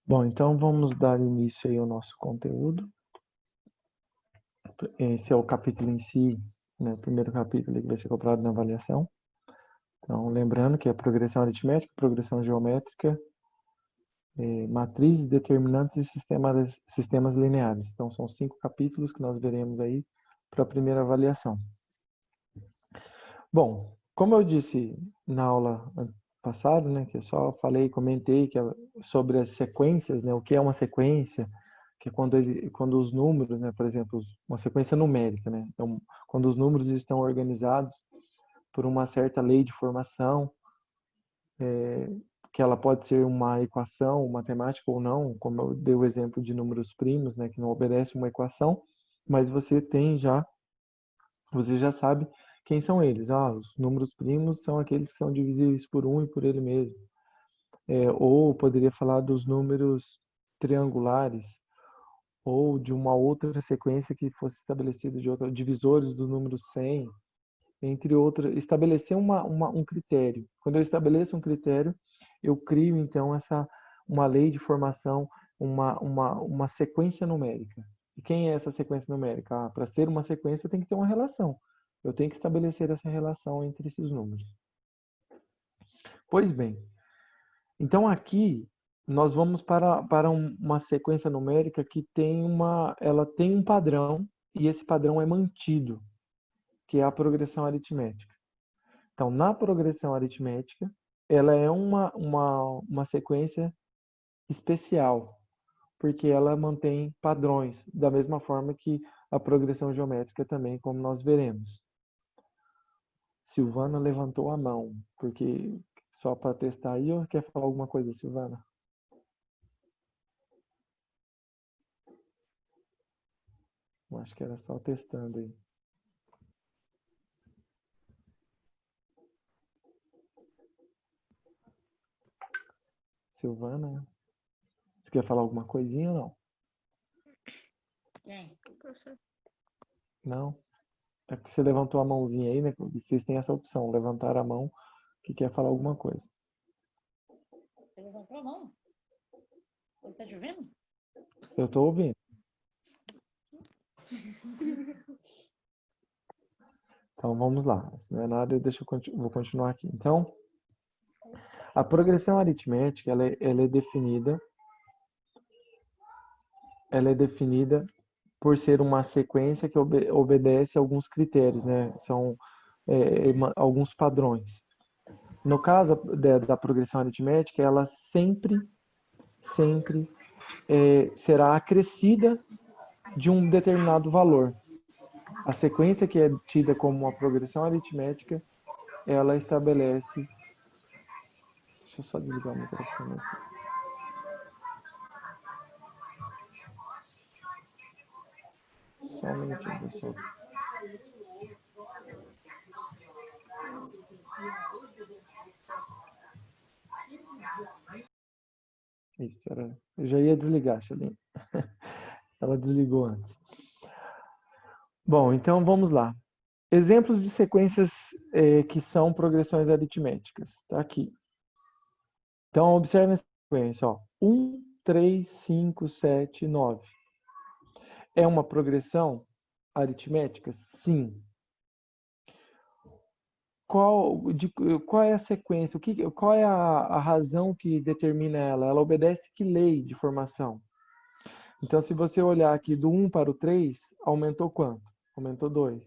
Bom, então vamos dar início aí ao nosso conteúdo. Esse é o capítulo em si, né, o primeiro capítulo que vai ser cobrado na avaliação. Então, lembrando que é progressão aritmética, progressão geométrica, matrizes, determinantes e sistemas lineares. Então, são 5 capítulos que nós veremos aí para a primeira avaliação. Bom, como eu disse na aula passada, né, que eu só comentei que sobre as sequências, né, o que é uma sequência, que é quando os números, né, por exemplo, uma sequência numérica, né, então, quando os números estão organizados por uma certa lei de formação, que ela pode ser uma equação matemática ou não, como eu dei o exemplo de números primos, né, que não obedece uma equação, mas você já sabe quem são eles. Os números primos são aqueles que são divisíveis por 1 e por ele mesmo. Ou poderia falar dos números triangulares, ou de uma outra sequência que fosse estabelecida de outros divisores do número 100, entre outras. Estabelecer um critério. Quando eu estabeleço um critério, eu crio, então, uma lei de formação, uma sequência numérica. E quem é essa sequência numérica? Para ser uma sequência, tem que ter uma relação. Eu tenho que estabelecer essa relação entre esses números. Pois bem, então aqui nós vamos para uma sequência numérica que ela tem um padrão, e esse padrão é mantido, que é a progressão aritmética. Então, na progressão aritmética, ela é uma sequência especial, porque ela mantém padrões, da mesma forma que a progressão geométrica também, como nós veremos. Silvana levantou a mão, porque só para testar aí, ou quer falar alguma coisa, Silvana? Eu acho que era só testando aí. Silvana, você quer falar alguma coisinha ou não? Professor. Não? É porque você levantou a mãozinha aí, né? Vocês têm essa opção, levantar a mão que quer falar alguma coisa. Você levantou a mão? Tá chovendo? Eu estou ouvindo. Então vamos lá. Se não é nada, vou continuar aqui. Então, a progressão aritmética ela é definida por ser uma sequência que obedece a alguns critérios, né? São alguns padrões. No caso da progressão aritmética, ela sempre será acrescida de um determinado valor. A sequência que é tida como uma progressão aritmética, ela estabelece... Deixa eu só desligar o microfone aqui. Só um minutinho, pessoal. Isso, eu já ia desligar, Xalinha. Ela desligou antes. Bom, então vamos lá. Exemplos de sequências que são progressões aritméticas. Está aqui. Então, observe a sequência. 1, 3, 5, 7, 9. É uma progressão aritmética? Sim. Qual é a sequência? Qual é a razão que determina ela? Ela obedece que lei de formação? Então, se você olhar aqui do 1 para o 3, aumentou quanto? Aumentou 2.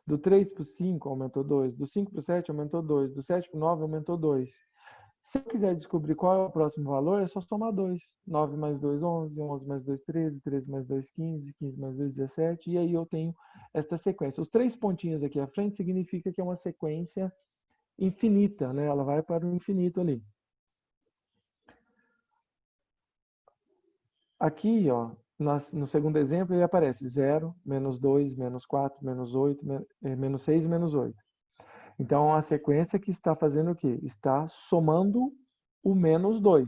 Do 3 para o 5, aumentou 2. Do 5 para o 7, aumentou 2. Do 7 para o 9, aumentou 2. Se eu quiser descobrir qual é o próximo valor, é só somar 2. 9 mais 2, 11. 11 mais 2, 13. 13 mais 2, 15. 15 mais 2, 17. E aí eu tenho esta sequência. Os 3 pontinhos aqui à frente significa que é uma sequência infinita, né? Ela vai para o infinito ali. Aqui, no segundo exemplo, ele aparece 0, menos 2, menos 4, menos 8, menos 6 e menos 8. Então, a sequência que está fazendo o quê? Está somando o menos 2.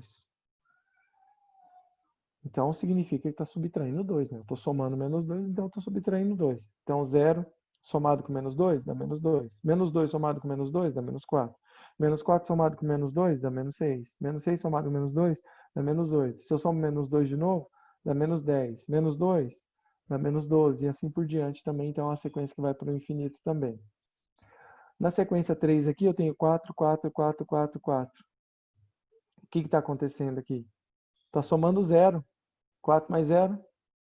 Então, significa que está subtraindo 2, né? Eu estou somando menos 2, então eu estou subtraindo 2. Então, 0 somado com menos 2 dá menos 2. Menos 2 somado com menos 2 dá menos 4. Menos 4 somado com menos 2 dá menos 6. Menos 6 somado com menos 2 dá menos 8. Se eu somo menos 2 de novo, dá menos 10. Menos 2 dá menos 12. E assim por diante também. Então, é uma sequência que vai para o infinito também. Na sequência 3 aqui, eu tenho 4, 4, 4, 4, 4. O que está acontecendo aqui? Está somando zero. 4 mais 0,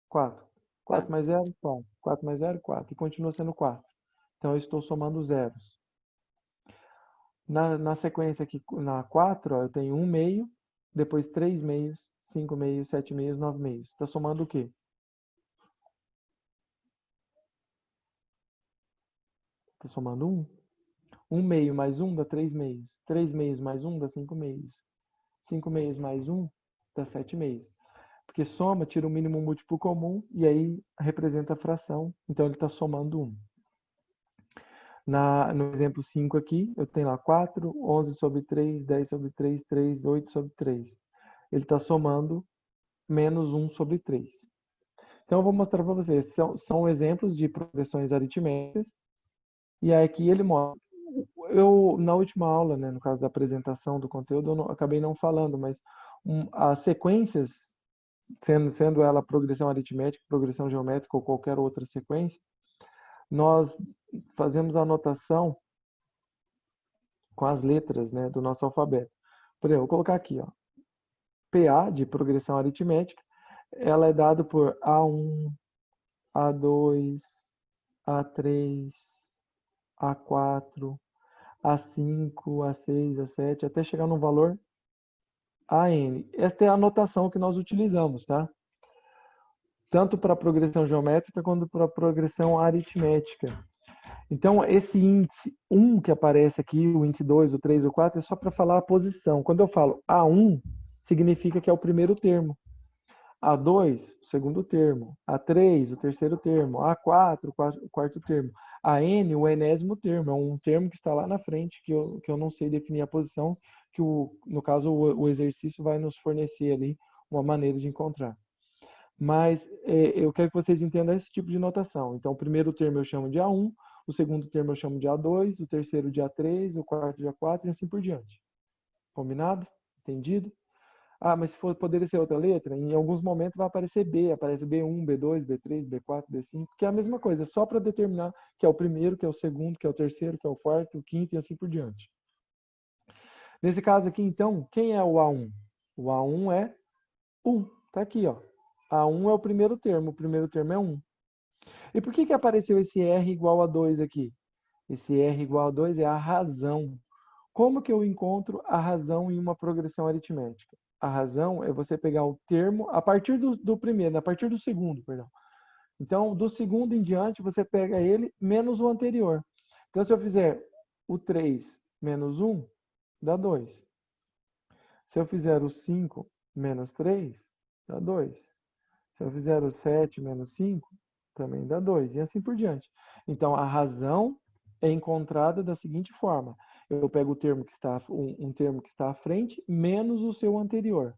4. 4 mais 0, 4. 4 mais 0, 4. E continua sendo 4. Então, eu estou somando zeros. Na sequência aqui, na 4, ó, eu tenho 1 meio, depois 3 meios, 5 meios, 7 meios, 9 meios. Está somando o quê? Está somando 1. 1 meio mais 1 dá 3 meios. 3 meios mais 1 dá 5 meios. 5 meios mais 1 dá 7 meios. Porque soma, tira o mínimo múltiplo comum e aí representa a fração. Então, ele está somando 1. No exemplo 5 aqui, eu tenho lá 4, 11 sobre 3, 10 sobre 3, 3, 8 sobre 3. Ele está somando menos 1 sobre 3. Então, eu vou mostrar para vocês. São exemplos de progressões aritméticas. E aqui ele mostra. Na última aula, né, no caso da apresentação do conteúdo, eu acabei não falando, mas as sequências, sendo ela progressão aritmética, progressão geométrica ou qualquer outra sequência, nós fazemos a anotação com as letras, né, do nosso alfabeto. Por exemplo, vou colocar aqui, ó, PA, de progressão aritmética, ela é dada por A1, A2, A3, A4, A5, A6, A7, até chegar no valor AN. Esta é a anotação que nós utilizamos, tá? Tanto para a progressão geométrica quanto para a progressão aritmética. Então, esse índice 1 que aparece aqui, o índice 2, o 3, o 4, é só para falar a posição. Quando eu falo A1, significa que é o primeiro termo. A2, o segundo termo. A3, o terceiro termo. A4, o quarto termo. A N, o enésimo termo. É um termo que está lá na frente, que eu não sei definir a posição, que no caso o exercício vai nos fornecer ali uma maneira de encontrar. Mas eu quero que vocês entendam esse tipo de notação. Então, o primeiro termo eu chamo de A1, o segundo termo eu chamo de A2, o terceiro de A3, o quarto de A4 e assim por diante. Combinado? Entendido? Ah, mas poderia ser outra letra? Em alguns momentos vai aparecer B, aparece B1, B2, B3, B4, B5, que é a mesma coisa, só para determinar que é o primeiro, que é o segundo, que é o terceiro, que é o quarto, o quinto e assim por diante. Nesse caso aqui, então, quem é o A1? O A1 é 1, tá aqui, ó. A1 é o primeiro termo é 1. E por que apareceu esse R igual a 2 aqui? Esse R igual a 2 é a razão. Como que eu encontro a razão em uma progressão aritmética? A razão é você pegar o termo a partir do primeiro, a partir do segundo, perdão. Então, do segundo em diante, você pega ele menos o anterior. Então, se eu fizer o 3 menos 1, dá 2. Se eu fizer o 5 menos 3, dá 2. Se eu fizer o 7 menos 5, também dá 2. E assim por diante. Então, a razão é encontrada da seguinte forma. Eu pego o termo que está, um termo que está à frente menos o seu anterior.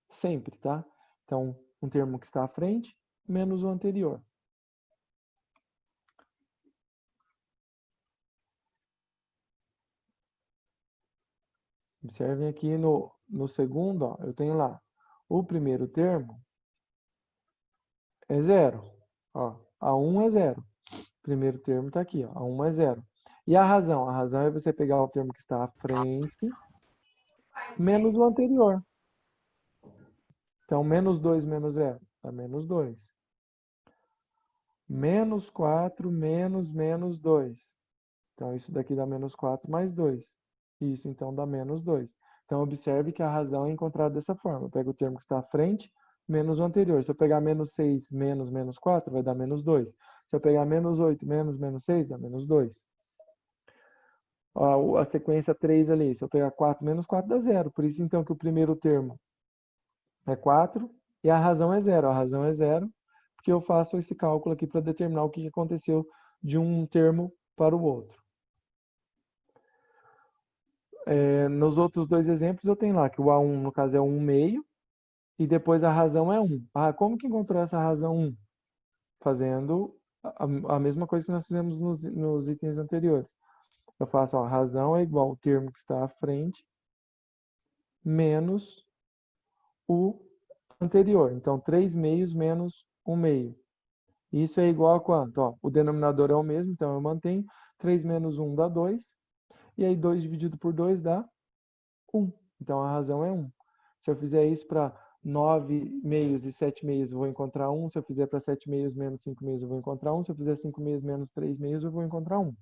Sempre, tá? Então, um termo que está à frente menos o anterior. Observem aqui no segundo, ó, eu tenho lá o primeiro termo é 0. Ó, A1 é 0. O primeiro termo está aqui, ó, A1 é 0. E a razão? A razão é você pegar o termo que está à frente menos o anterior. Então, menos 2 menos 0 dá menos 2. Menos 4 menos 2. Então, isso daqui dá menos 4 mais 2. Isso, então, dá menos 2. Então, observe que a razão é encontrada dessa forma. Eu pego o termo que está à frente, menos o anterior. Se eu pegar menos 6 menos 4, vai dar menos 2. Se eu pegar menos 8 menos 6, dá menos 2. A sequência 3 ali, se eu pegar 4 menos 4, dá 0. Por isso, então, que o primeiro termo é 4 e a razão é 0. A razão é 0 porque eu faço esse cálculo aqui para determinar o que aconteceu de um termo para o outro. Nos outros dois exemplos, eu tenho lá que o A1, no caso, é 1 meio, e depois a razão é 1. Ah, como que encontrou essa razão 1? Fazendo a mesma coisa que nós fizemos nos itens anteriores. Eu faço, ó, razão é igual ao termo que está à frente menos o anterior. Então, 3 meios menos 1 meio. Isso é igual a quanto? Ó, o denominador é o mesmo, então eu mantenho. 3 menos 1 dá 2. E aí 2 dividido por 2 dá 1. Então a razão é 1. Se eu fizer isso para 9 meios e 7 meios, eu vou encontrar 1. Se eu fizer para 7 meios menos 5 meios, eu vou encontrar 1. Se eu fizer 5 meios menos 3 meios, eu vou encontrar 1.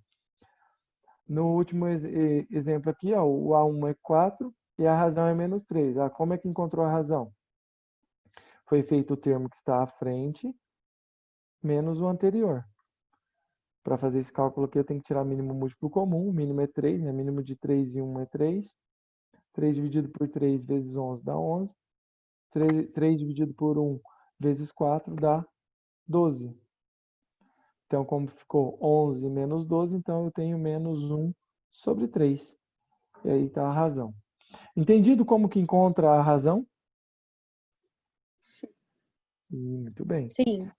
No último exemplo aqui, ó, o A1 é 4 e a razão é menos 3. Ah, como é que encontrou a razão? Foi feito o termo que está à frente menos o anterior. Para fazer esse cálculo aqui, eu tenho que tirar mínimo múltiplo comum. O mínimo é 3, né? Mínimo de 3 e 1 é 3. 3 dividido por 3 vezes 11 dá 11. 3 dividido por 1 vezes 4 dá 12. Então, como ficou 11 menos 12, então eu tenho menos 1 sobre 3. E aí está a razão. Entendido como que encontra a razão? Muito bem. Sim.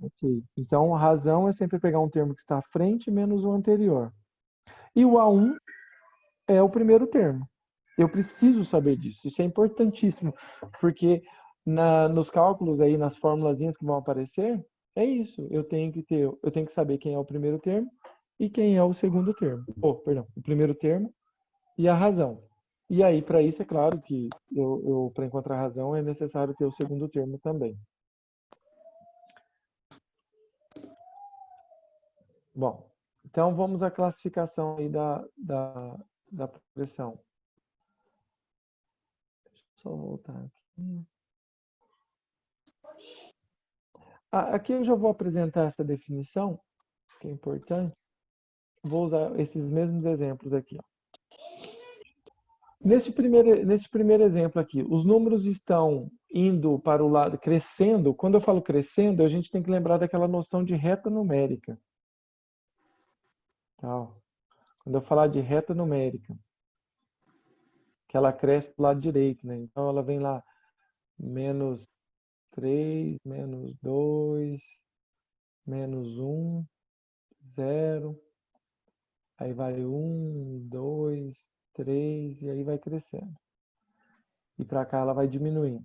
Ok. Então, a razão é sempre pegar um termo que está à frente menos o anterior. E o A1 é o primeiro termo. Eu preciso saber disso. Isso é importantíssimo, porque nos cálculos aí, nas formulazinhas que vão aparecer, é isso. Eu tenho que saber quem é o primeiro termo e quem é o segundo termo. Perdão, o primeiro termo e a razão. E aí, para isso, é claro que para encontrar a razão, é necessário ter o segundo termo também. Bom, então vamos à classificação aí da progressão. Deixa eu só voltar aqui. Aqui eu já vou apresentar essa definição, que é importante. Vou usar esses mesmos exemplos aqui. Ó. Nesse primeiro exemplo aqui, os números estão indo para o lado, crescendo. Quando eu falo crescendo, a gente tem que lembrar daquela noção de reta numérica. Tá? Quando eu falar de reta numérica, que ela cresce para o lado direito, né? Então ela vem lá, menos 3, menos 2, menos 1, 0. Aí vai 1, 2, 3, e aí vai crescendo. E para cá ela vai diminuindo.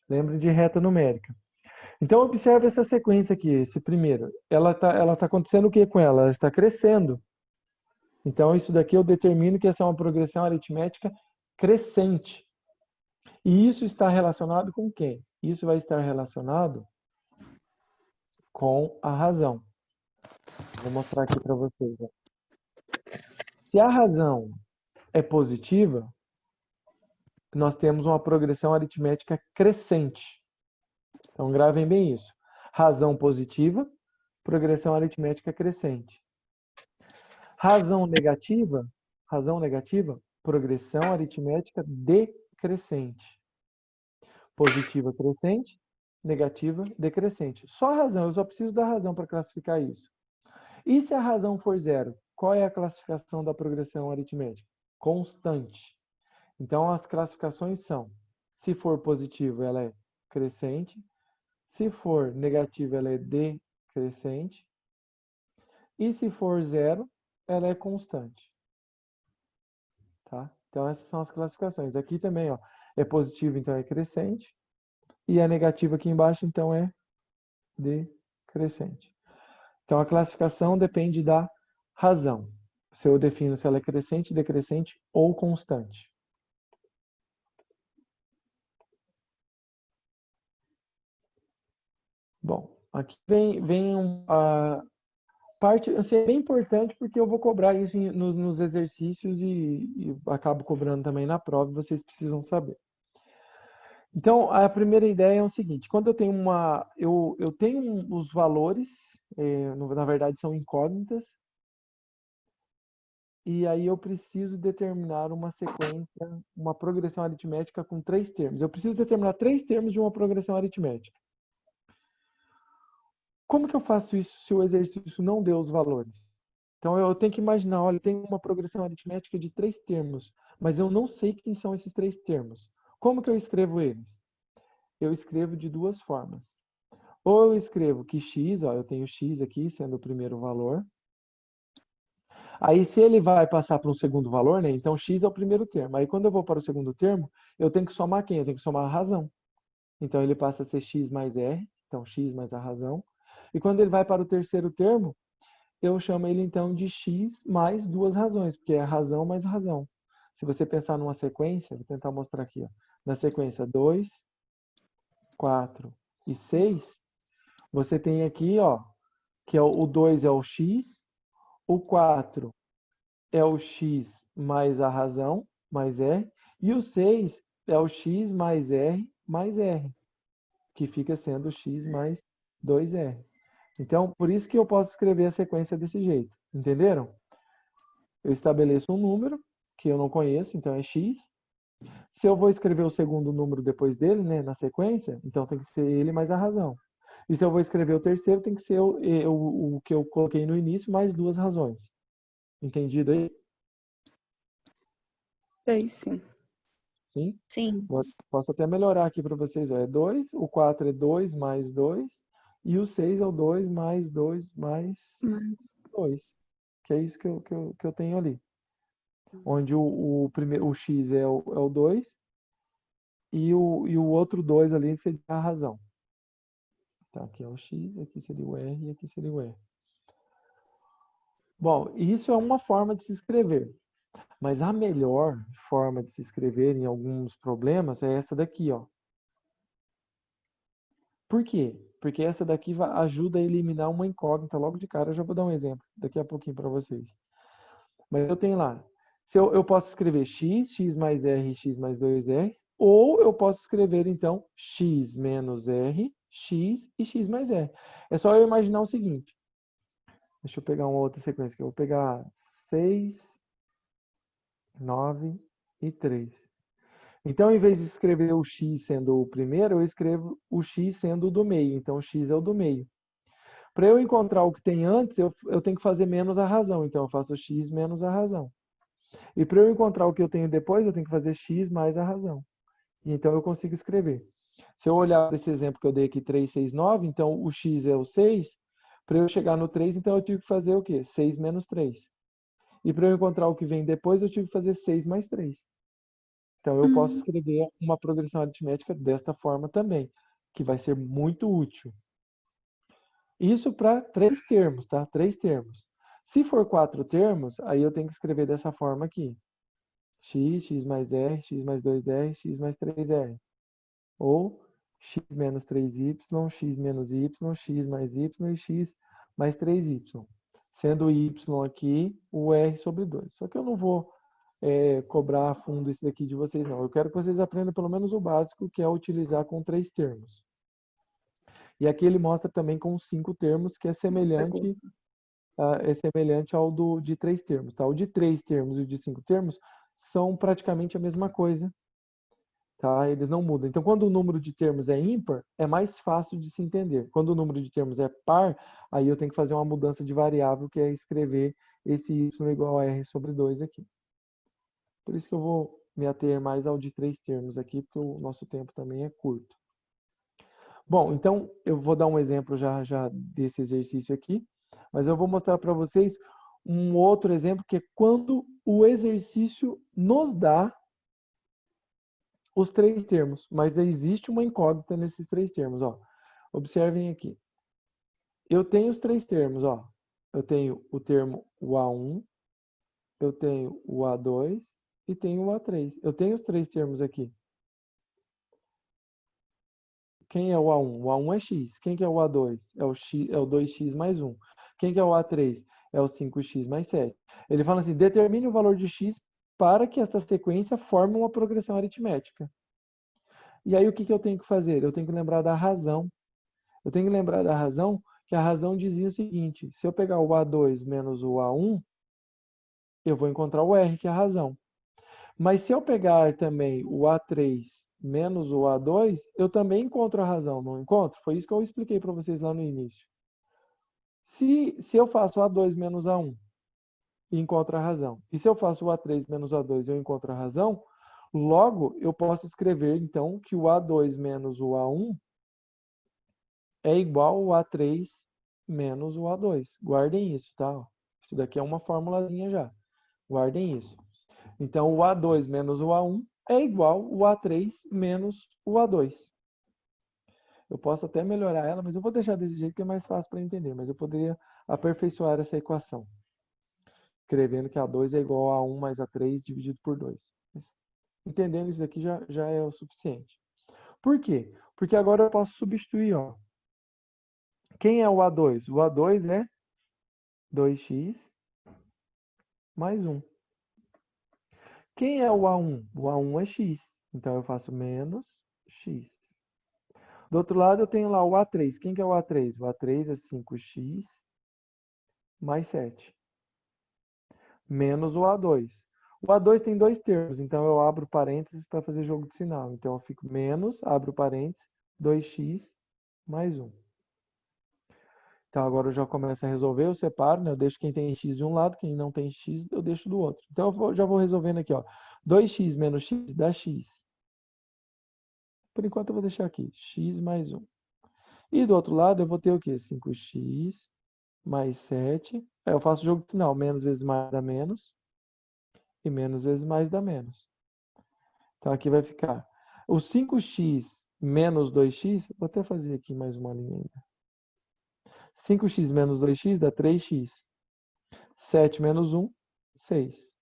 Lembre de reta numérica. Então, observe essa sequência aqui, esse primeiro. Ela tá acontecendo o que com ela? Ela está crescendo. Então, isso daqui eu determino que essa é uma progressão aritmética crescente. E isso está relacionado com quem? Isso vai estar relacionado com a razão. Vou mostrar aqui para vocês. Ó. Se a razão é positiva, nós temos uma progressão aritmética crescente. Então, gravem bem isso. Razão positiva, progressão aritmética crescente. Razão negativa, progressão aritmética decrescente. Positiva crescente, negativa decrescente. Só a razão, eu só preciso da razão para classificar isso. E se a razão for zero, qual é a classificação da progressão aritmética? Constante. Então, as classificações são, se for positivo, ela é crescente, se for negativa, ela é decrescente, e se for zero, ela é constante. Tá? Então, essas são as classificações. Aqui também, ó, é positivo, então é crescente, e a negativa aqui embaixo, então, é decrescente. Então, a classificação depende da razão. Se eu defino se ela é crescente, decrescente ou constante. Bom, aqui vem a parte, assim, é bem importante porque eu vou cobrar isso nos exercícios e acabo cobrando também na prova e vocês precisam saber. Então, a primeira ideia é o seguinte, quando eu tenho eu tenho os valores, na verdade são incógnitas, e aí eu preciso determinar uma sequência, uma progressão aritmética com 3 termos. Eu preciso determinar 3 termos de uma progressão aritmética. Como que eu faço isso se o exercício não deu os valores? Então eu tenho que imaginar, olha, tem uma progressão aritmética de 3 termos, mas eu não sei quem são esses 3 termos. Como que eu escrevo eles? Eu escrevo de 2 formas. Ou eu escrevo que x, ó, eu tenho x aqui sendo o primeiro valor. Aí, se ele vai passar para um segundo valor, né? Então, x é o primeiro termo. Aí, quando eu vou para o segundo termo, eu tenho que somar quem? Eu tenho que somar a razão. Então, ele passa a ser x mais r. Então, x mais a razão. E quando ele vai para o terceiro termo, eu chamo ele, então, de x mais duas razões, porque é a razão mais a razão. Se você pensar numa sequência, vou tentar mostrar aqui, ó. Na sequência 2, 4 e 6, você tem aqui, ó, que é o 2 é o x, o 4 é o x mais a razão, mais r, e o 6 é o x mais r, que fica sendo x mais 2r. Então, por isso que eu posso escrever a sequência desse jeito, entenderam? Eu estabeleço um número que eu não conheço, então é x. Se eu vou escrever o segundo número depois dele, né, na sequência, então tem que ser ele mais a razão. E se eu vou escrever o terceiro, tem que ser o que eu coloquei no início, mais duas razões. Entendido aí? Sei, sim. Sim? Sim. Posso até melhorar aqui para vocês. Ó. É 2, o 4 é 2 mais 2, e o 6 é o 2 mais 2 mais 2. Que é isso que eu tenho ali. Onde o x é o 2 e o outro 2 ali seria a razão. Tá, aqui é o x, aqui seria o r e aqui seria o r. Bom, isso é uma forma de se escrever. Mas a melhor forma de se escrever em alguns problemas é essa daqui, ó. Por quê? Porque essa daqui ajuda a eliminar uma incógnita logo de cara. Eu já vou dar um exemplo daqui a pouquinho para vocês. Mas eu tenho lá, se eu posso escrever x mais r, x mais 2r, ou eu posso escrever, então, x menos r, x e x mais r. É só eu imaginar o seguinte. Deixa eu pegar uma outra sequência aqui. Eu vou pegar 6, 9 e 3. Então, em vez de escrever o x sendo o primeiro, eu escrevo o x sendo o do meio. Então, o x é o do meio. Para eu encontrar o que tem antes, eu tenho que fazer menos a razão. Então, eu faço x menos a razão. E para eu encontrar o que eu tenho depois, eu tenho que fazer x mais a razão. E então, eu consigo escrever. Se eu olhar para esse exemplo que eu dei aqui, 3, 6, 9, então o x é o 6. Para eu chegar no 3, então eu tive que fazer o quê? 6 menos 3. E para eu encontrar o que vem depois, eu tive que fazer 6 mais 3. Então, eu posso escrever uma progressão aritmética desta forma também, que vai ser muito útil. Isso para 3 termos, tá? 3 termos. Se for 4 termos, aí eu tenho que escrever dessa forma aqui. X mais r, x mais 2r, x mais 3r. Ou x menos 3y, x menos y, x mais y e x mais 3y. Sendo y aqui o r sobre 2. Só que eu não vou cobrar a fundo isso daqui de vocês, não. Eu quero que vocês aprendam pelo menos o básico, que é utilizar com 3 termos. E aqui ele mostra também com 5 termos, que é semelhante ao de 3 termos. Tá? O de 3 termos e o de 5 termos são praticamente a mesma coisa. Tá? Eles não mudam. Então, quando o número de termos é ímpar, é mais fácil de se entender. Quando o número de termos é par, aí eu tenho que fazer uma mudança de variável, que é escrever esse y igual a r sobre 2 aqui. Por isso que eu vou me ater mais ao de 3 termos aqui, porque o nosso tempo também é curto. Bom, então eu vou dar um exemplo já desse exercício aqui, mas eu vou mostrar para vocês um outro exemplo, que é quando o exercício nos dá os 3 termos, mas existe uma incógnita nesses 3 termos. Ó. Observem aqui. Eu tenho os 3 termos. Ó. Eu tenho o termo o A1, eu tenho o A2 e tenho o A3. Eu tenho os 3 termos aqui. Quem é o A1? O A1 é x. Quem que é o A2? É o 2x mais 1. Quem que é o A3? É o 5x mais 7. Ele fala assim, determine o valor de x para que esta sequência forme uma progressão aritmética. E aí o que eu tenho que fazer? Eu tenho que lembrar da razão. Eu tenho que lembrar da razão, que a razão dizia o seguinte, se eu pegar o A2 menos o A1, eu vou encontrar o R, que é a razão. Mas se eu pegar também o A3 menos o A2, eu também encontro a razão, não encontro? Foi isso que eu expliquei para vocês lá no início. Se eu faço o A2 menos A1 e encontro a razão, e se eu faço o A3 menos o A2 e eu encontro a razão, logo eu posso escrever, então, que o A2 menos o A1 é igual ao A3 menos o A2. Guardem isso, tá? Isso daqui é uma formulazinha já. Guardem isso. Então, o A2 menos o A1 é igual o A3 menos o A2. Eu posso até melhorar ela, mas eu vou deixar desse jeito que é mais fácil para entender. Mas eu poderia aperfeiçoar essa equação, escrevendo que A2 é igual a 1 mais A3 dividido por 2. Entendendo isso aqui já é o suficiente. Por quê? Porque agora eu posso substituir, ó. Quem é o A2? O A2 é 2x mais 1. Quem é o A1? O A1 é x. Então eu faço menos x. Do outro lado eu tenho lá o A3. Quem que é o A3? O A3 é 5x mais 7. Menos o A2. O A2 tem dois termos, então eu abro parênteses para fazer jogo de sinal. Então eu fico menos, abro parênteses, 2x mais 1. Então agora eu já começo a resolver, eu separo, né? Eu deixo quem tem x de um lado, quem não tem x eu deixo do outro. Então já vou resolvendo aqui, ó. 2x menos x dá x. Por enquanto eu vou deixar aqui, x mais 1. E do outro lado eu vou ter o quê? 5x mais 7. Aí eu faço jogo de sinal, menos vezes mais dá menos. E menos vezes mais dá menos. Então aqui vai ficar o 5x menos 2x, vou até fazer aqui mais uma linha ainda. 5x menos 2x dá 3x. 7 menos 1, 6.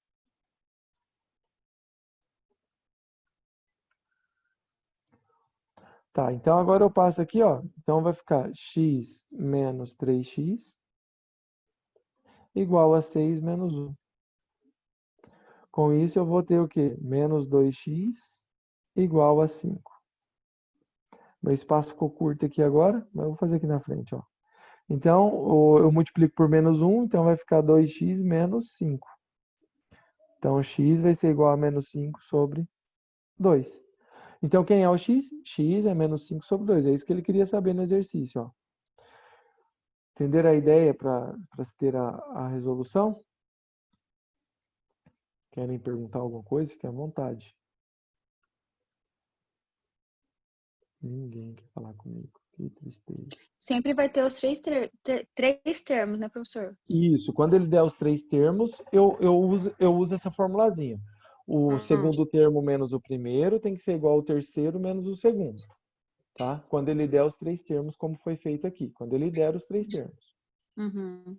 Tá, então agora eu passo aqui, ó. Então vai ficar x menos 3x igual a 6 menos 1. Com isso eu vou ter o quê? Menos 2x igual a 5. Meu espaço ficou curto aqui agora, mas eu vou fazer aqui na frente, ó. Então, eu multiplico por menos 1, então vai ficar 2x menos 5. Então, x vai ser igual a menos 5 sobre 2. Então, quem é o x? X é menos 5 sobre 2. É isso que ele queria saber no exercício, ó. Entenderam a ideia para se ter a resolução? Querem perguntar alguma coisa? Fiquem à vontade. Ninguém quer falar comigo. Que tristeza. Sempre vai ter os três termos, né, professor? Isso. Quando ele der os três termos, eu uso essa formulazinha. O segundo termo menos o primeiro tem que ser igual ao terceiro menos o segundo. Tá? Quando ele der os três termos, como foi feito aqui. Quando ele der os três termos. Uhum.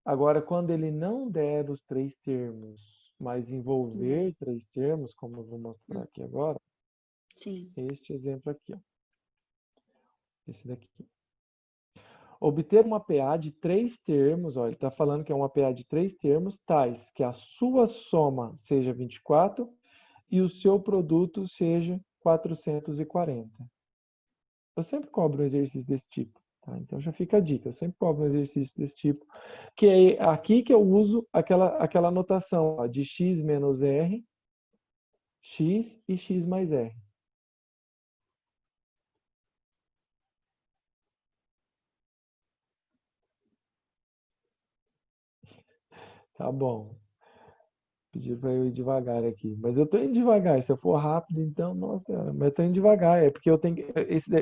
Agora, quando ele não der os três termos, mas envolver três termos, como eu vou mostrar aqui agora, Sim. este exemplo aqui, ó. Esse daqui. Obter uma PA de três termos, ó, ele está falando que é uma PA de três termos, tais que a sua soma seja 24 e o seu produto seja 440. Eu sempre cobro um exercício desse tipo, tá? Então já fica a dica, eu sempre cobro um exercício desse tipo, que é aqui que eu uso aquela notação ó, de x menos r, x e x mais r. Tá bom. Pediram para eu ir devagar aqui. Mas eu tô indo devagar. Se eu for rápido, então, nossa senhora, mas eu tô indo devagar. É porque eu tenho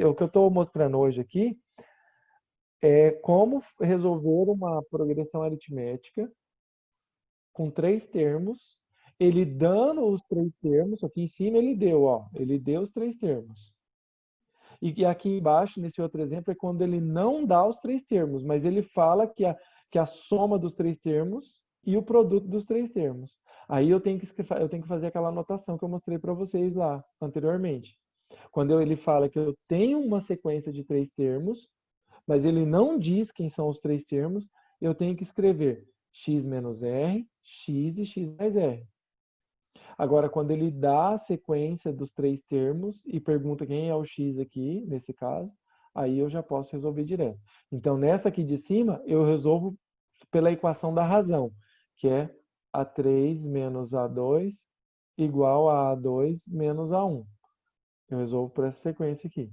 o que eu estou mostrando hoje aqui é como resolver uma progressão aritmética com três termos. Ele dando os três termos, aqui em cima ele deu, ó. Ele deu os três termos. E aqui embaixo, nesse outro exemplo, é quando ele não dá os três termos, mas ele fala que a soma dos três termos e o produto dos três termos. Aí eu tenho que fazer aquela anotação que eu mostrei para vocês lá anteriormente. Quando ele fala que eu tenho uma sequência de três termos, mas ele não diz quem são os três termos, eu tenho que escrever x menos r, x e x mais r. Agora, quando ele dá a sequência dos três termos e pergunta quem é o x aqui, nesse caso, aí eu já posso resolver direto. Então, nessa aqui de cima, eu resolvo pela equação da razão, que é A3 menos A2 igual a A2 menos A1. Eu resolvo por essa sequência aqui.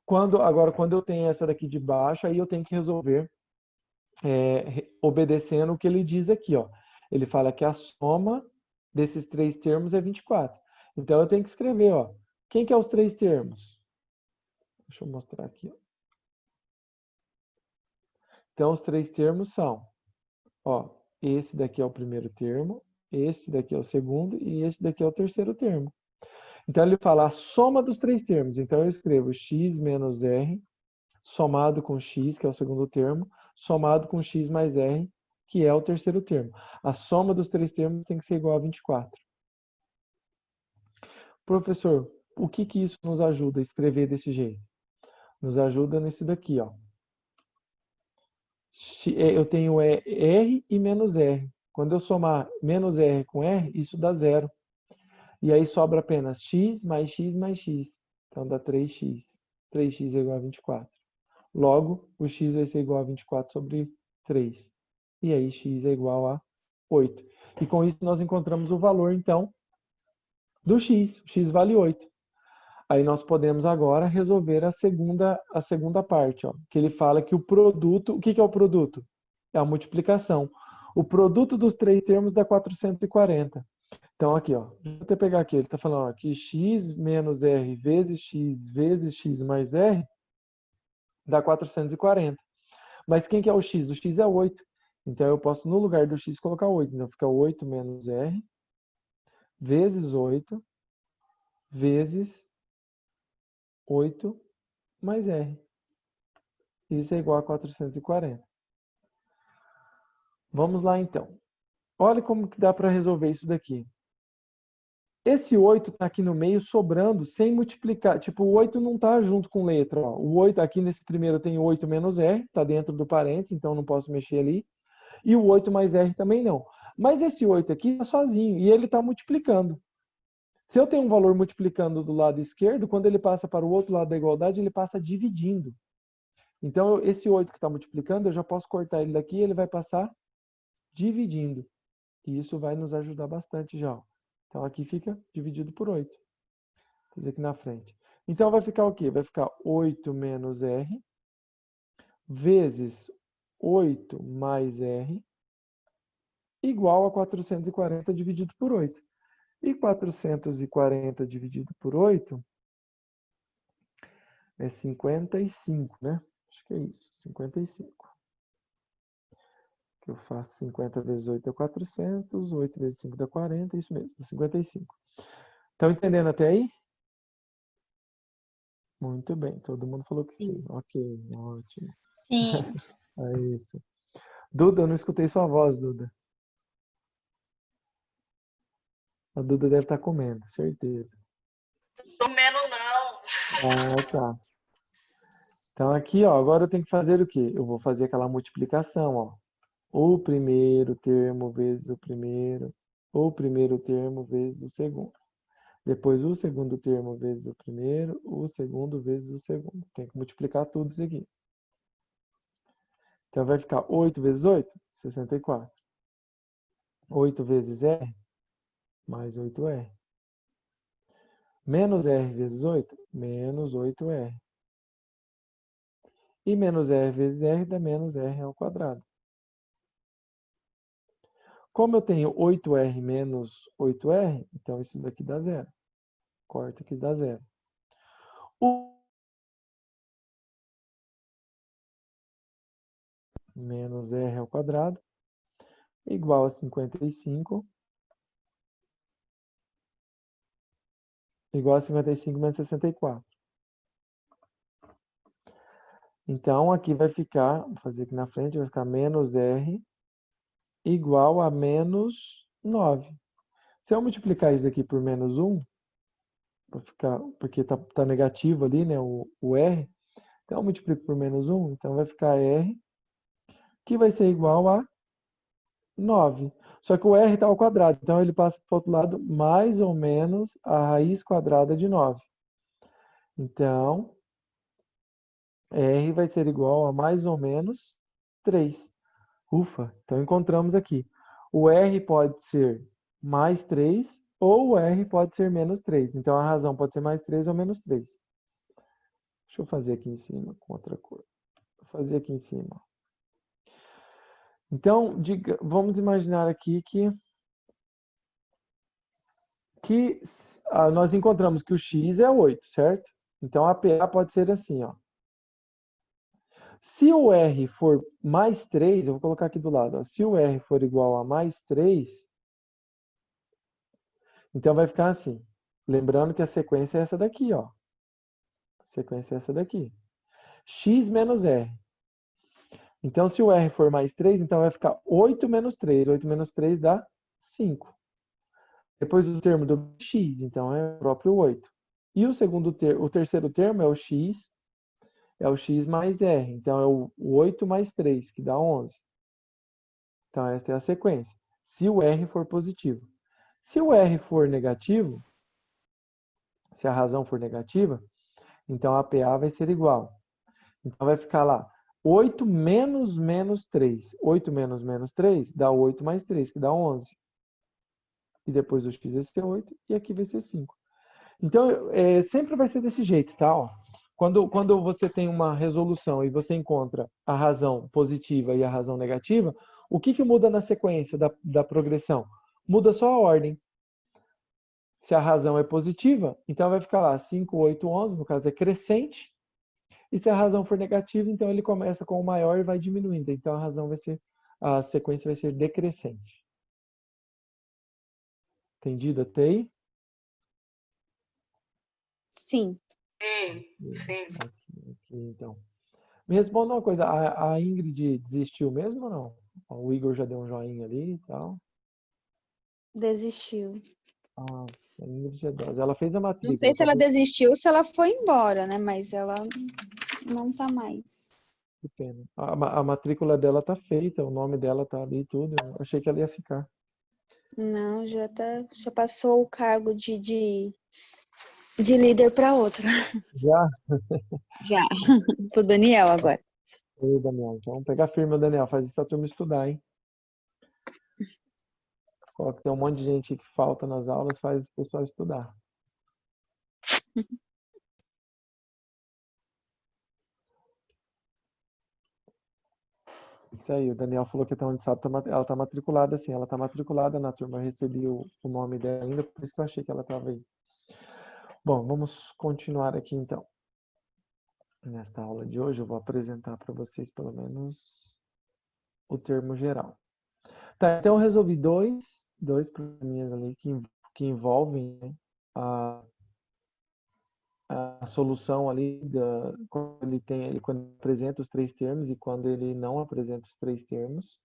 Agora, quando eu tenho essa daqui de baixo, aí eu tenho que resolver obedecendo o que ele diz aqui. Ó. Ele fala que a soma desses três termos é 24. Então, eu tenho que escrever, ó. Quem que é os três termos? Deixa eu mostrar aqui. Ó. Então, os três termos são Ó, esse daqui é o primeiro termo, este daqui é o segundo e este daqui é o terceiro termo. Então, ele fala a soma dos três termos. Então, eu escrevo x menos r, somado com x, que é o segundo termo, somado com x mais r, que é o terceiro termo. A soma dos três termos tem que ser igual a 24. Professor, o que que isso nos ajuda a escrever desse jeito? Nos ajuda nesse daqui, ó. Eu tenho R e menos R. Quando eu somar menos R com R, isso dá zero. E aí sobra apenas x mais x mais x. Então dá 3x. 3x é igual a 24. Logo, o x vai ser igual a 24 sobre 3. E aí x é igual a 8. E com isso nós encontramos o valor, então, do x. O x vale 8. Aí nós podemos agora resolver a segunda parte, ó, que ele fala que o produto... O que que é o produto? É a multiplicação. O produto dos três termos dá 440. Então, aqui, ó, deixa eu até pegar aqui, ele está falando ó, que x menos r vezes x mais r dá 440. Mas quem que é o x? O x é 8. Então, eu posso, no lugar do x, colocar 8. Então, fica 8 menos r vezes 8 vezes 8 mais r. Isso é igual a 440. Vamos lá, então. Olha como que dá para resolver isso daqui. Esse 8 está aqui no meio sobrando sem multiplicar. Tipo, o 8 não está junto com letra. Ó. O 8 aqui nesse primeiro tem 8 menos R, está dentro do parênteses, então não posso mexer ali. E o 8 mais R também não. Mas esse 8 aqui está sozinho e ele está multiplicando. Se eu tenho um valor multiplicando do lado esquerdo, quando ele passa para o outro lado da igualdade, ele passa dividindo. Então, esse 8 que está multiplicando, eu já posso cortar ele daqui e ele vai passar dividindo. E isso vai nos ajudar bastante já. Ó. Então, aqui fica dividido por 8. Vou fazer aqui na frente. Então, vai ficar o quê? Vai ficar 8 menos R vezes 8 mais R igual a 440 dividido por 8. E 440 dividido por 8 é 55, né? Acho que é isso, 55. Que eu faço 50 vezes 8 é 400, 8 vezes 5 dá 40, isso mesmo, 55. Estão entendendo até aí? Muito bem, todo mundo falou que sim. Sim. Ok, ótimo. Sim. É isso. Duda, eu não escutei sua voz, Duda. A Duda deve estar comendo, certeza. Comendo não. Ah, tá. Então aqui, ó, agora eu tenho que fazer o quê? Eu vou fazer aquela multiplicação, ó. O primeiro termo vezes o primeiro termo vezes o segundo. Depois o segundo termo vezes o primeiro, o segundo vezes o segundo. Tem que multiplicar tudo isso aqui. Então vai ficar 8 vezes 8, 64. 8 vezes R, mais 8R. Menos R vezes 8, menos 8R. E menos R vezes R dá menos R ao quadrado. Como eu tenho 8R menos 8R, então isso daqui dá zero. Corta aqui dá zero. O menos R ao quadrado igual a 55. Igual a 55 menos 64. Então, aqui vai ficar, vou fazer aqui na frente, vai ficar menos R igual a menos 9. Se eu multiplicar isso aqui por menos 1, vai ficar, porque tá negativo ali, né, o R, então eu multiplico por menos 1, então vai ficar R, que vai ser igual a 9. Só que o R está ao quadrado, então ele passa para o outro lado mais ou menos a raiz quadrada de 9. Então, R vai ser igual a mais ou menos 3. Ufa, então encontramos aqui. O R pode ser mais 3 ou o R pode ser menos 3. Então a razão pode ser mais 3 ou menos 3. Deixa eu fazer aqui em cima com outra cor. Vou fazer aqui em cima. Então, vamos imaginar aqui que nós encontramos que o x é 8, certo? Então a PA pode ser assim, ó. Se o R for mais 3, eu vou colocar aqui do lado, ó, se o R for igual a mais 3, então vai ficar assim. Lembrando que a sequência é essa daqui, ó. A sequência é essa daqui. X menos R. Então, se o R for mais 3, então vai ficar 8 menos 3. 8 menos 3 dá 5. Depois o termo do X, então é o próprio 8. E o terceiro termo é o X mais R. Então é o 8 mais 3, que dá 11. Então essa é a sequência. Se o R for positivo. Se o R for negativo, se a razão for negativa, então a PA vai ser igual. Então vai ficar lá 8 menos menos 3. 8 menos menos 3 dá 8 mais 3, que dá 11. E depois o X vai ser 8 e aqui vai ser 5. Então, sempre vai ser desse jeito, tá? Ó, quando você tem uma resolução e você encontra a razão positiva e a razão negativa, o que muda na sequência da progressão? Muda só a ordem. Se a razão é positiva, então vai ficar lá 5, 8, 11, no caso é crescente. E se a razão for negativa, então ele começa com o maior e vai diminuindo. Então a sequência vai ser decrescente. Entendido até aí? Sim. Sim. Aqui, então. Me responda uma coisa, a Ingrid desistiu mesmo ou não? O Igor já deu um joinha ali e tal. Desistiu. Ah, a Ingrid já deu. Ela fez a Não matrícula. sei se ela desistiu ou se ela foi embora, né? Mas ela não tá mais. Que pena. A matrícula dela tá feita, o nome dela tá ali e tudo. Eu achei que ela ia ficar. Não, já passou o cargo de líder para outra. Já? Já. Pro Daniel agora. Ei, Daniel. Então, pega firme, Daniel. Faz essa turma estudar, hein? Coloca, tem um monte de gente que falta nas aulas, faz o pessoal estudar. Isso aí, o Daniel falou que até onde sabe, ela está matriculada, sim. Ela está matriculada na turma. Eu recebi o nome dela ainda, por isso que eu achei que ela estava aí. Bom, vamos continuar aqui então. Nesta aula de hoje, eu vou apresentar para vocês, pelo menos, o termo geral. Tá, então eu resolvi dois probleminhas ali que envolvem, né, a solução ali quando ele apresenta os três termos e quando ele não apresenta os três termos.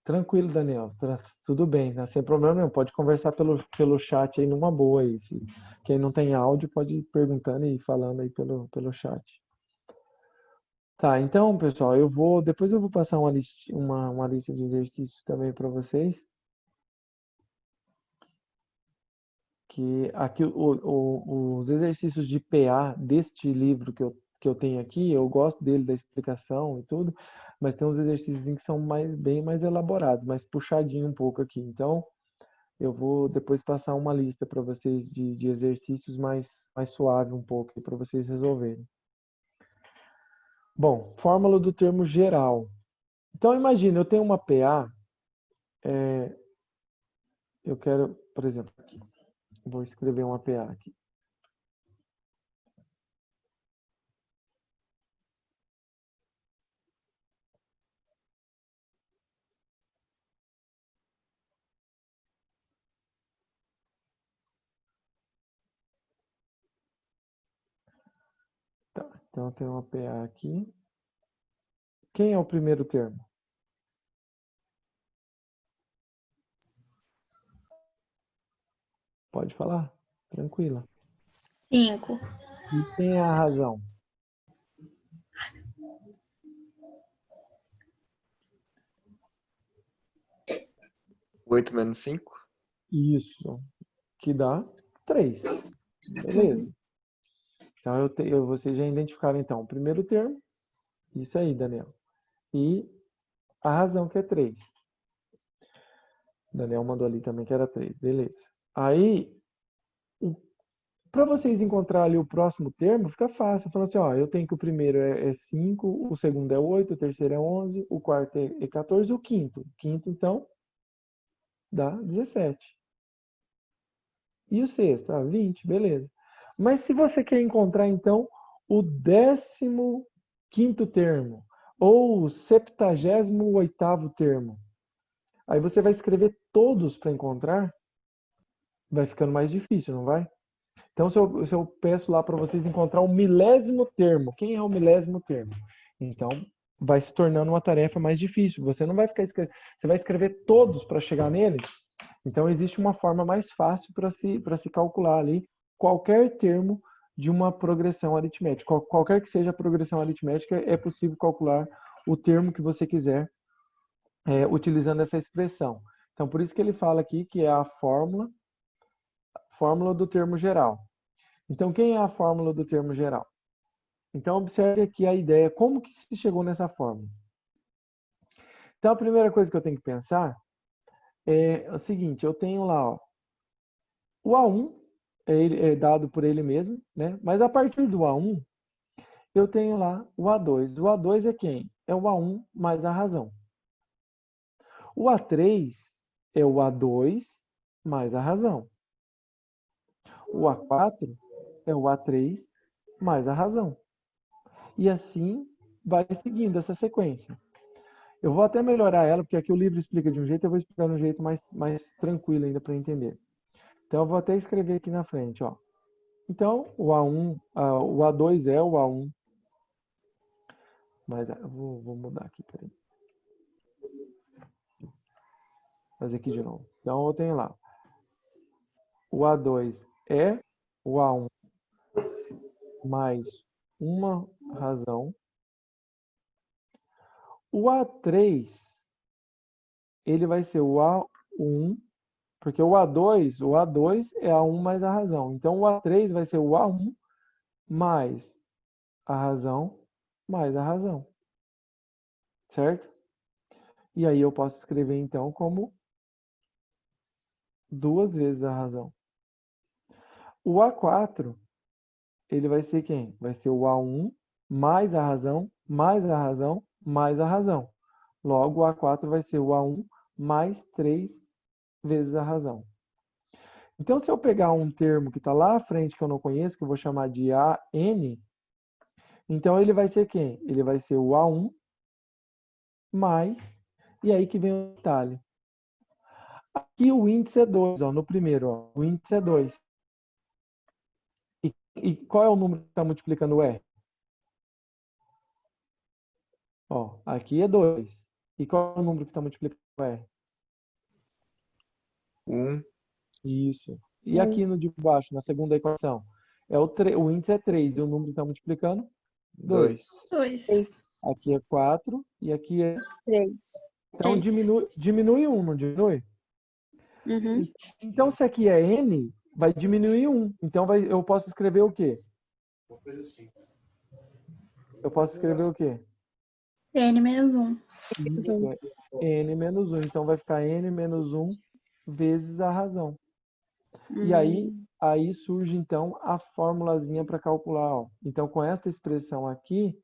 Tranquilo, Daniel. Tudo bem, né? Sem problema nenhum. Pode conversar pelo chat aí numa boa aí. Quem não tem áudio pode ir perguntando e falando aí pelo chat. Tá, então, pessoal, depois eu vou passar uma lista de exercícios também para vocês. Que aqui os exercícios de PA deste livro que eu tenho aqui, eu gosto dele, da explicação e tudo, mas tem uns exercícios que são bem mais elaborados, mais puxadinho um pouco aqui. Então, eu vou depois passar uma lista para vocês de exercícios mais suave um pouco para vocês resolverem. Bom, fórmula do termo geral. Então, imagine, eu tenho uma PA, eu quero, por exemplo, aqui, vou escrever uma PA aqui. Tá, então eu tenho uma PA aqui. Quem é o primeiro termo? Pode falar, tranquila. 5. E quem é a razão? 8 menos 5? Isso, que dá 3. Beleza. Então vocês já identificaram então o primeiro termo. Isso aí, Daniel. E a razão que é 3. Daniel mandou ali também que era 3. Beleza. Aí, para vocês encontrar ali o próximo termo, fica fácil. Fala assim, ó, eu tenho que o primeiro é 5, o segundo é 8, o terceiro é 11, o quarto é 14 e o quinto. O quinto, então, dá 17. E o sexto? 20, beleza. Mas se você quer encontrar, então, o 15º termo, ou o 78º termo, aí você vai escrever todos para encontrar, vai ficando mais difícil, não vai? Então, se eu peço lá para vocês encontrar o 1000º termo, quem é o 1000º termo? Então, vai se tornando uma tarefa mais difícil. Você não vai ficar escrevendo, você vai escrever todos para chegar nele. Então, existe uma forma mais fácil para se calcular ali qualquer termo de uma progressão aritmética. Qualquer que seja a progressão aritmética, é possível calcular o termo que você quiser utilizando essa expressão. Então, por isso que ele fala aqui que é a fórmula do termo geral. Então, quem é a fórmula do termo geral? Então, observe aqui a ideia, como que se chegou nessa fórmula. Então, a primeira coisa que eu tenho que pensar é o seguinte, eu tenho lá, ó, o A1 é dado por ele mesmo, né? Mas a partir do A1, eu tenho lá o A2. O A2 é quem? É o A1 mais a razão. O A3 é o A2 mais a razão. O A4 é o A3 mais a razão. E assim vai seguindo essa sequência. Eu vou até melhorar ela, porque aqui o livro explica de um jeito, eu vou explicar de um jeito mais tranquilo ainda para entender. Então, eu vou até escrever aqui na frente, ó. Então, o A1, o A2 é o A1. Mas eu vou mudar aqui, peraí. Fazer aqui de novo. Então, eu tenho lá. O A2 é o A1 mais uma razão. O A3, ele vai ser o A1, porque o A2 é A1 mais a razão. Então, o A3 vai ser o A1 mais a razão mais a razão. Certo? E aí eu posso escrever, então, como 2 vezes a razão. O A4, ele vai ser quem? Vai ser o A1 mais a razão, mais a razão, mais a razão. Logo, o A4 vai ser o A1 mais 3 vezes a razão. Então, se eu pegar um termo que está lá à frente, que eu não conheço, que eu vou chamar de AN, então ele vai ser quem? Ele vai ser o A1 mais, e aí que vem o detalhe. Aqui o índice é 2, ó, no primeiro, ó, o índice é 2. E qual é o número que está multiplicando o R? Ó, aqui é 2. E qual é o número que está multiplicando o R? 1, Isso. E aqui no de baixo, na segunda equação? O índice é 3 e o número que está multiplicando? 2. 2. 2. Aqui é 4 e aqui é... 3. Então diminui 1, não diminui? Uhum. Então, se aqui é N, vai diminuir 1. Então, eu posso escrever o quê? Eu posso escrever o quê? N menos 1. Isso, N menos 1. Então, vai ficar N menos 1 vezes a razão. E aí surge, então, a formulazinha para calcular. Ó. Então, com esta expressão aqui,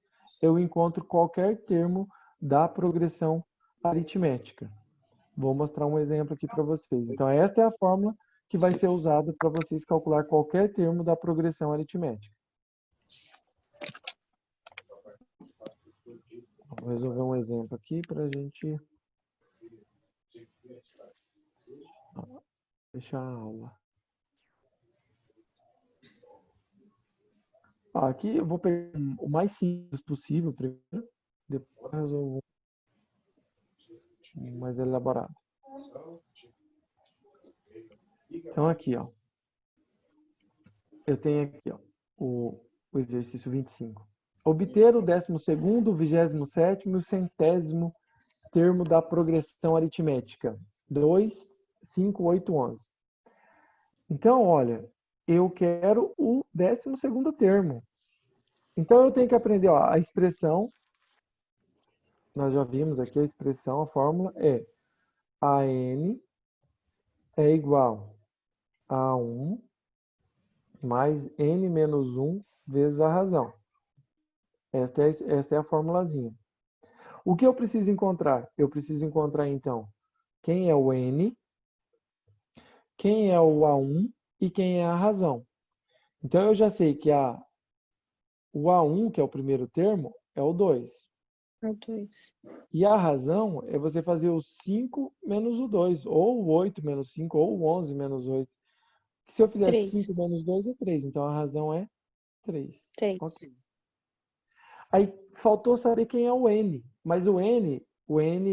eu encontro qualquer termo da progressão aritmética. Vou mostrar um exemplo aqui para vocês. Então, esta é a fórmula que vai ser usada para vocês calcular qualquer termo da progressão aritmética. Vou resolver um exemplo aqui para a gente fechar a aula. Aqui eu vou pegar o mais simples possível primeiro, depois eu resolvo um mais elaborado. Então aqui, ó, eu tenho aqui, ó, o exercício 25. Obter o 12º, o 27º e o 100º termo da progressão aritmética. 2, 5, 8, 11. Então, olha, eu quero o 12º termo. Então, eu tenho que aprender, ó, a expressão. Nós já vimos aqui a expressão, a fórmula é AN é igual a 1 mais N menos 1 vezes a razão. Esta é a formulazinha. O que eu preciso encontrar? Eu preciso encontrar, então, quem é o N, quem é o A1 e quem é a razão. Então, eu já sei que o A1, que é o primeiro termo, é o 2. É o 2. E a razão é você fazer o 5 menos o 2, ou o 8 menos 5, ou o 11 menos 8. Que se eu fizer 3. 5 menos 2 é 3, então a razão é 3. 3. Ok. Aí faltou saber quem é o N, mas o N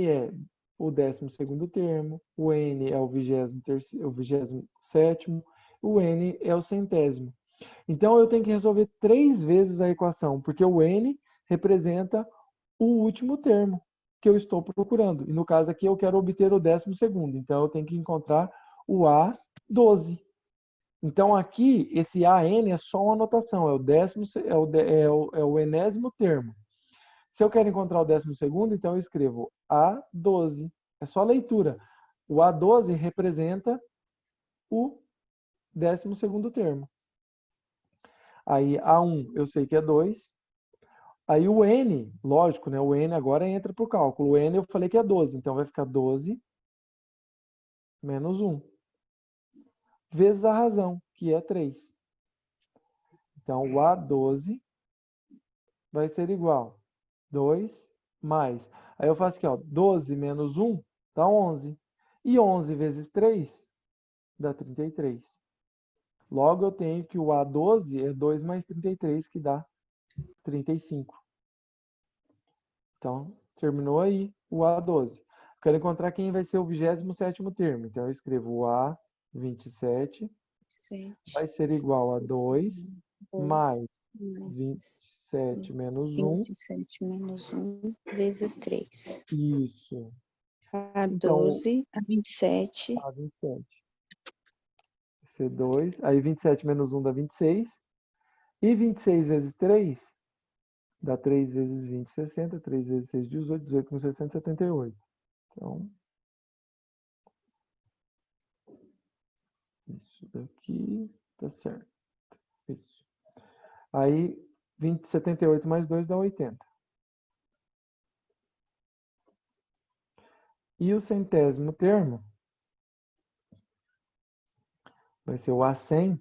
é o 12º termo, o N é o 27º, o N é o 100º. Então eu tenho que resolver 3 vezes a equação, porque o N representa o último termo que eu estou procurando. E no caso aqui eu quero obter o 12º, então eu tenho que encontrar o A12. Então aqui esse AN é só uma anotação, é o enésimo termo. Se eu quero encontrar o 12º, então eu escrevo A12. É só leitura. O A12 representa o 12º termo. Aí A1 eu sei que é 2. Aí o N, lógico, né? O N agora entra para o cálculo. O N eu falei que é 12, então vai ficar 12 menos 1. Vezes a razão, que é 3. Então o A12 vai ser igual a 2 mais. Aí eu faço aqui, ó, 12 menos 1 dá 11. E 11 vezes 3 dá 33. Logo eu tenho que o A12 é 2 mais 33, que dá 35. Então, terminou aí o A12. Quero encontrar quem vai ser o 27º termo. Então, eu escrevo o A27 vai ser igual a 2 mais 27 menos 1. 27 menos 1 vezes 3. Isso. A Então, 12, a 27. A27. Vai ser 2. Aí 27 menos 1 dá 26. E 26 vezes 3 dá 3 vezes 20, 60. 3 vezes 6, 18. 18 com 60, 78. Então, isso daqui tá certo. Isso. Aí, 78 mais 2 dá 80. E o 100º termo vai ser o A100,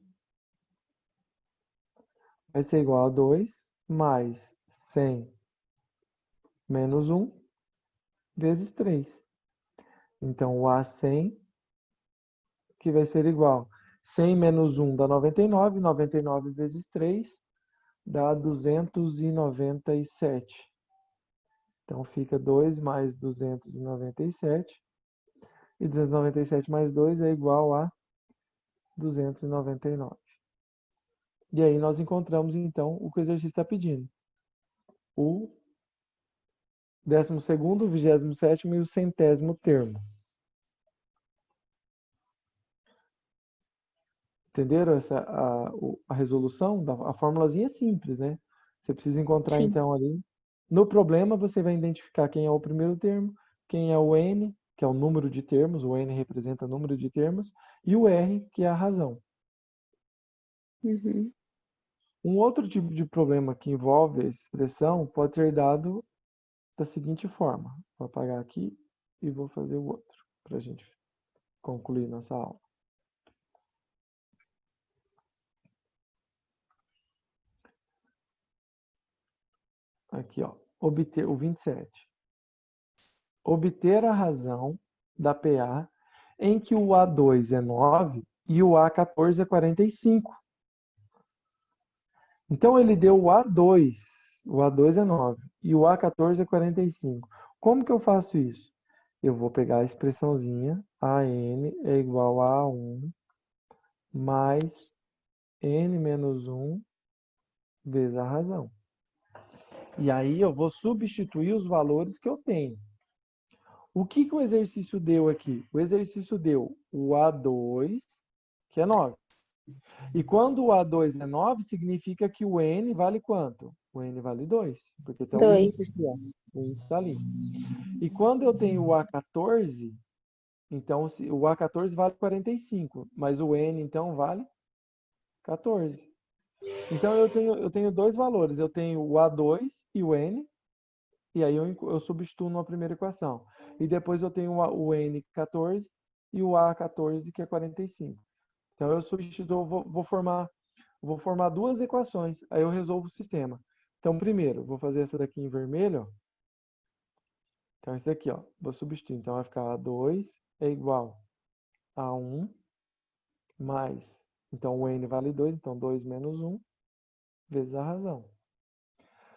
vai ser igual a 2 mais 100 menos 1 vezes 3. Então, o A100, que vai ser igual a 100 menos 1 dá 99, 99 vezes 3 dá 297. Então, fica 2 mais 297. E 297 mais 2 é igual a 299. E aí nós encontramos, então, o que o exercício está pedindo. O 12º, o 27º e o 100º termo. Entenderam a resolução? A formulazinha é simples, né? Você precisa encontrar, Sim. então, ali. No problema, você vai identificar quem é o primeiro termo, quem é o N, que é o número de termos, o N representa o número de termos, e o R, que é a razão. Uhum. Um outro tipo de problema que envolve a expressão pode ser dado da seguinte forma. Vou apagar aqui e vou fazer o outro, para a gente concluir nossa aula. Aqui, ó, obter o 27. Obter a razão da PA em que o A2 é 9 e o A14 é 45. Então, ele deu o A2 é 9 e o A14 é 45. Como que eu faço isso? Eu vou pegar a expressãozinha AN é igual a A1 mais N menos 1 vezes a razão. E aí eu vou substituir os valores que eu tenho. O que o exercício deu aqui? O exercício deu o A2, que é 9. E quando o A2 é 9, significa que o N vale quanto? O N vale 2, porque está o índice 2. aqui, ó. O índice está ali. E quando eu tenho o A14, então o A14 vale 45, mas o N então vale 14. Então eu tenho dois valores, eu tenho o A2 e o N, e aí eu substituo na primeira equação. E depois eu tenho o N14 e o A14, que é 45. Então, eu substituo, vou formar duas equações, aí eu resolvo o sistema. Então, primeiro, vou fazer essa daqui em vermelho, ó. Então, esse aqui, ó, vou substituir. Então, vai ficar A2 é igual a 1 mais... Então, o N vale 2, então 2 menos 1 vezes a razão.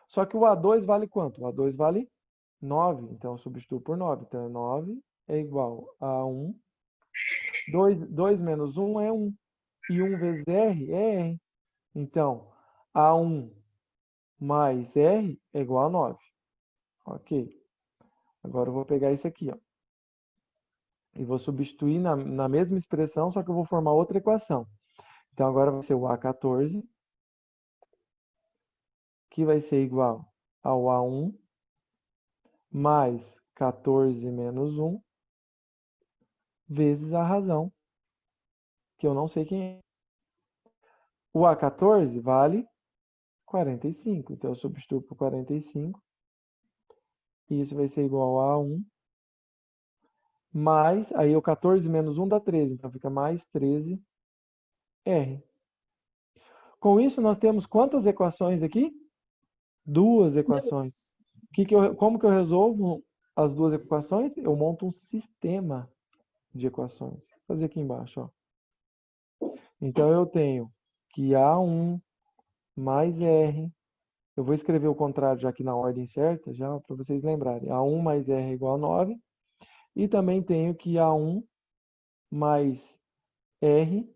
Só que o A2 vale quanto? O A2 vale 9, então eu substituo por 9. Então, 9 é igual a 1. 2 menos 1 é 1. E 1 vezes R é R. Então, A1 mais R é igual a 9. Ok. Agora eu vou pegar isso aqui, ó. E vou substituir na mesma expressão, só que eu vou formar outra equação. Então, agora vai ser o A14, que vai ser igual ao A1 mais 14 menos 1 vezes a razão, que eu não sei quem é. O A14 vale 45, então eu substituo por 45, e isso vai ser igual a 1, mais, aí o 14 menos 1 dá 13, então fica mais 13R. Com isso, nós temos quantas equações aqui? Duas equações. Como que eu resolvo as duas equações? Eu monto um sistema de equações. Vou fazer aqui embaixo, ó. Então, eu tenho que A1 mais R, eu vou escrever o contrário já aqui na ordem certa, já para vocês lembrarem. A1 mais R é igual a 9. E também tenho que A1 mais R,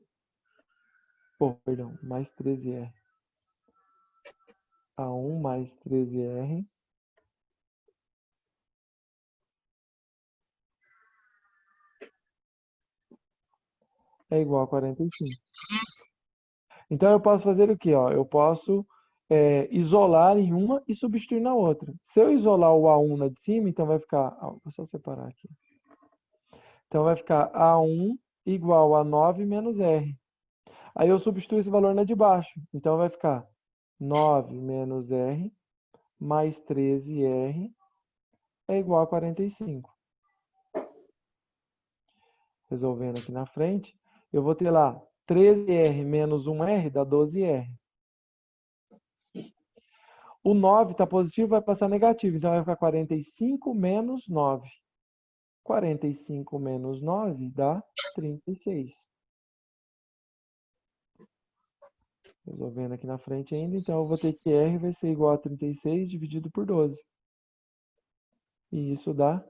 mais 13R. A1 mais 13R é igual a 45. Então, eu posso fazer o quê? Ó? Eu posso isolar em uma e substituir na outra. Se eu isolar o A1 na de cima, então vai ficar... vou só separar aqui. Então, vai ficar A1 igual a 9 menos R. Aí eu substituo esse valor na de baixo. Então, vai ficar 9 menos R mais 13R é igual a 45. Resolvendo aqui na frente, eu vou ter lá 13R menos 1R dá 12R. O 9 está positivo, vai passar negativo. Então, vai ficar 45 menos 9. 45 menos 9 dá 36. Resolvendo aqui na frente ainda. Então, eu vou ter que R vai ser igual a 36 dividido por 12. E isso dá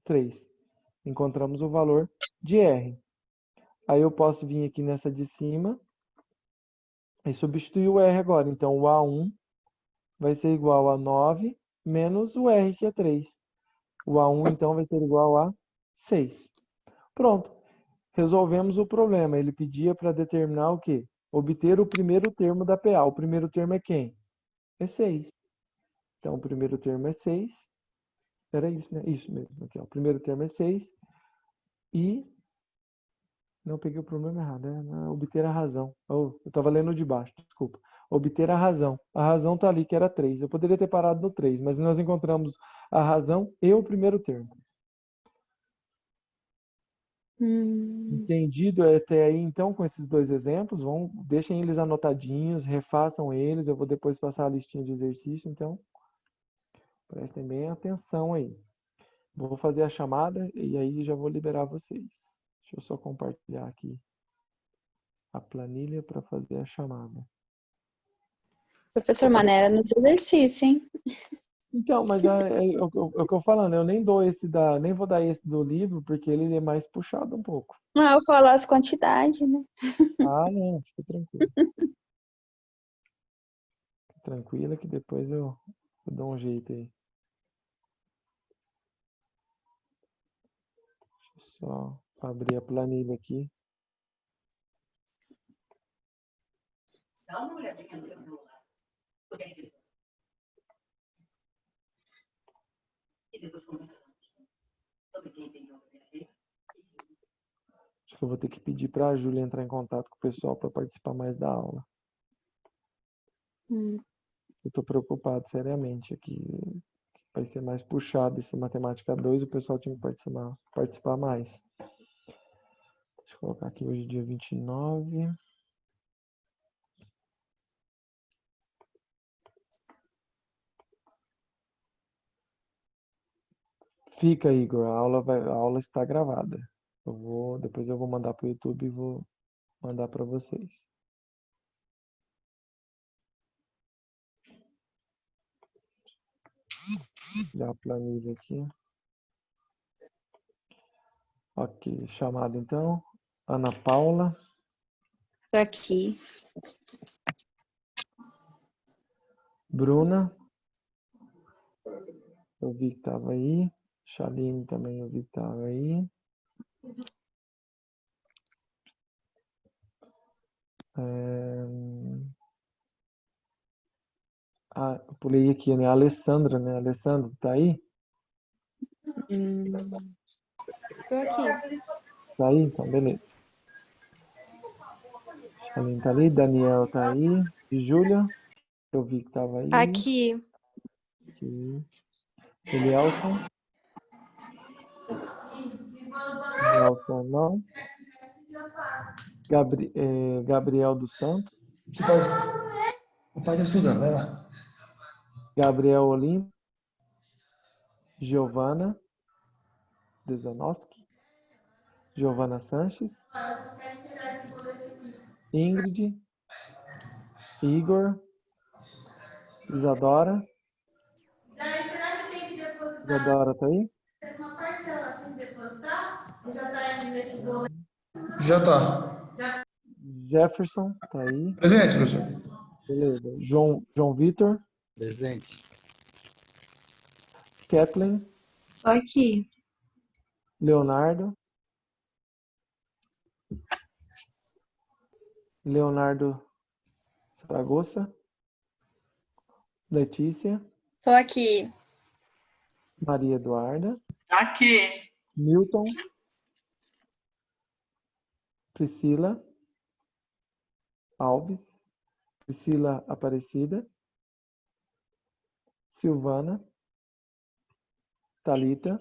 3. Encontramos o valor de R. Aí eu posso vir aqui nessa de cima e substituir o R agora. Então, o A1 vai ser igual a 9 menos o R, que é 3. O A1, então, vai ser igual a 6. Pronto. Resolvemos o problema. Ele pedia para determinar o quê? Obter o primeiro termo da PA. O primeiro termo é quem? É 6. Então, o primeiro termo é 6. Era isso, né? Isso mesmo. Aqui, ó. O primeiro termo é 6. E... Não, peguei o problema errado. Obter a razão. Eu estava lendo de baixo, desculpa. Obter a razão. A razão está ali, que era 3. Eu poderia ter parado no 3, mas nós encontramos a razão e o primeiro termo. Entendido até aí, então, com esses dois exemplos? Deixem eles anotadinhos, refaçam eles. Eu vou depois passar a listinha de exercício, então prestem bem atenção aí. Vou fazer a chamada e aí já vou liberar vocês. Deixa eu só compartilhar aqui a planilha para fazer a chamada. Professor Mané, era nos exercícios, hein? Então, mas é o que eu tô falando, eu nem vou dar esse do livro, porque ele é mais puxado um pouco. Não, eu falo as quantidades, né? Ah, não, fica tranquilo. Fica tranquila que depois eu dou um jeito aí. Deixa eu só abrir a planilha aqui. Dá uma olhadinha no seu celular. E depois conversamos sobre quem tem que obedecer. Acho que eu vou ter que pedir para a Júlia entrar em contato com o pessoal para participar mais da aula. Eu estou preocupado seriamente aqui. Vai ser mais puxado esse Matemática 2, o pessoal tinha que participar mais. Deixa eu colocar aqui hoje, dia 29. Fica, Igor, a aula está gravada. Depois eu vou mandar para o YouTube e vou mandar para vocês. Já a planilha aqui. Ok, chamada então. Ana Paula, Tô aqui. Bruna, eu vi que estava aí. Chaline também eu vi que estava aí. Eu pulei aqui, né? A Alessandra, né? Alessandra, tá aí? Tô aqui. Tá aí? Então, beleza. Chaline tá ali, Daniel tá aí. E Júlia, eu vi que tava aí. Aqui. Aqui. Elielson. Elielson não. Gabriel dos Santos. O pai tá estudando, vai lá. Gabriel Olimpo. Giovana Desanoski. Giovana Sanches. Ingrid. Igor. Isadora. Isadora tá aí? Já tá. Jefferson tá aí. Presente, professor. Beleza. João Vitor. Presente. Kathleen. Tô aqui. Leonardo. Leonardo Saragossa. Letícia. Tô aqui. Maria Eduarda. Aqui. Milton. Priscila Alves. Priscila Aparecida. Silvana. Thalita.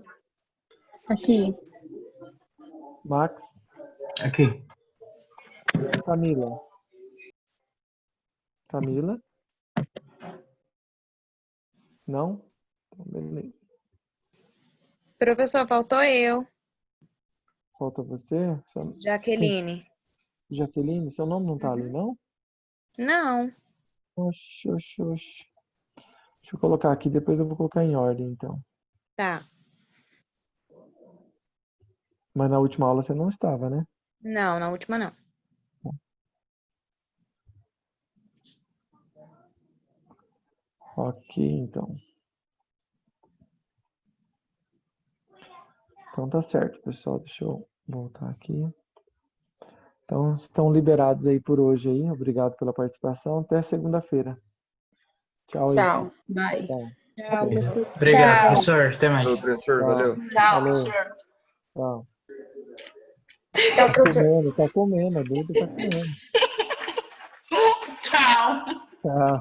Aqui. Max. Aqui. Camila. Camila. Não? Então, beleza. Professor, faltou eu. Falta você? Jaqueline. Jaqueline, seu nome não tá ali, não? Não. Oxe, oxe, oxe. Deixa eu colocar aqui, depois eu vou colocar em ordem, então. Tá. Mas na última aula você não estava, né? Não, na última não. Ok, então. Então tá certo, pessoal. Deixa eu voltar aqui. Então, estão liberados aí por hoje aí. Obrigado pela participação. Até segunda-feira. Tchau aí. Tchau. Bye. Tchau. Tchau, professor. Obrigado, Tchau. professor. Até mais. Valeu, professor. Valeu. Tchau, Valeu. professor. Tchau. Tchau, professor. Tá comendo, a Duda tá comendo. Tchau. Tchau.